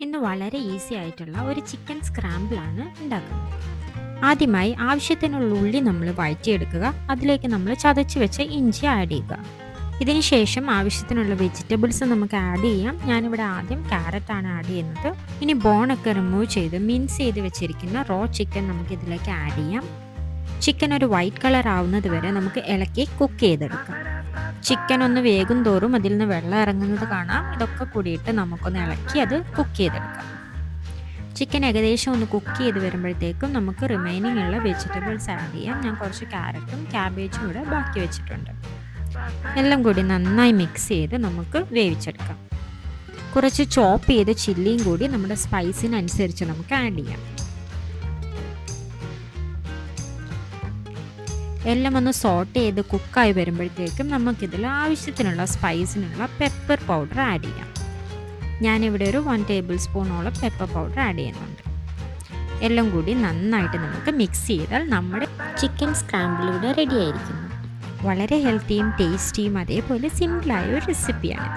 ഇന്ന് വളരെ ഈസി ആയിട്ടുള്ള ഒരു ചിക്കൻ സ്ക്രാമ്പിളാണ് ഉണ്ടാക്കുന്നത്. ആദ്യമായി ആവശ്യത്തിനുള്ള ഉള്ളി നമ്മൾ വഴറ്റിയെടുക്കുക. അതിലേക്ക് നമ്മൾ ചതച്ച് വെച്ച ഇഞ്ചി ആഡ് ചെയ്യുക. ഇതിനുശേഷം ആവശ്യത്തിനുള്ള വെജിറ്റബിൾസ് നമുക്ക് ആഡ് ചെയ്യാം. ഞാനിവിടെ ആദ്യം ക്യാരറ്റാണ് ആഡ് ചെയ്യുന്നത്. ഇനി ബോണൊക്കെ റിമൂവ് ചെയ്ത് മിൻസ് ചെയ്ത് വെച്ചിരിക്കുന്ന റോ ചിക്കൻ നമുക്ക് ഇതിലേക്ക് ആഡ് ചെയ്യാം. ചിക്കൻ ഒരു വൈറ്റ് കളർ ആവുന്നത് വരെ നമുക്ക് ഇളക്കി കുക്ക് ചെയ്തെടുക്കാം. ചിക്കൻ ഒന്ന് വേകും തോറും അതിൽ നിന്ന് വെള്ളം ഇറങ്ങുന്നത് കാണാം. ഇതൊക്കെ കൂടിയിട്ട് നമുക്കൊന്ന് ഇളക്കി അത് കുക്ക് ചെയ്തെടുക്കാം. ചിക്കൻ ഏകദേശം ഒന്ന് കുക്ക് ചെയ്ത് വരുമ്പോഴത്തേക്കും നമുക്ക് റിമൈനിങ് ഉള്ള വെജിറ്റബിൾസ് ആഡ് ചെയ്യാം. ഞാൻ കുറച്ച് ക്യാരറ്റും ക്യാബേജും കൂടെ ബാക്കി വെച്ചിട്ടുണ്ട്. എല്ലാം കൂടി നന്നായി മിക്സ് ചെയ്ത് നമുക്ക് വേവിച്ചെടുക്കാം. കുറച്ച് ചോപ്പ് ചെയ്ത ചില്ലിയും കൂടി നമ്മുടെ സ്പൈസിനനുസരിച്ച് നമുക്ക് ആഡ് ചെയ്യാം. എല്ലാം ഒന്ന് സോട്ട് ചെയ്ത് കുക്കായി വരുമ്പോഴത്തേക്കും നമുക്കിതിൽ ആവശ്യത്തിനുള്ള സ്പൈസിനുള്ള പെപ്പർ പൗഡർ ആഡ് ചെയ്യാം. ഞാനിവിടെ ഒരു 1 ടേബിൾ സ്പൂണോളം പെപ്പർ പൗഡർ ആഡ് ചെയ്യുന്നുണ്ട്. എല്ലാം കൂടി നന്നായിട്ട് നമുക്ക് മിക്സ് ചെയ്താൽ നമ്മുടെ ചിക്കൻ സ്ക്രാമ്പിൾ ഇവിടെ റെഡി ആയിരിക്കുന്നു. വളരെ ഹെൽത്തിയും ടേസ്റ്റിയും അതേപോലെ സിമ്പിളായ ഒരു റെസിപ്പിയാണ്.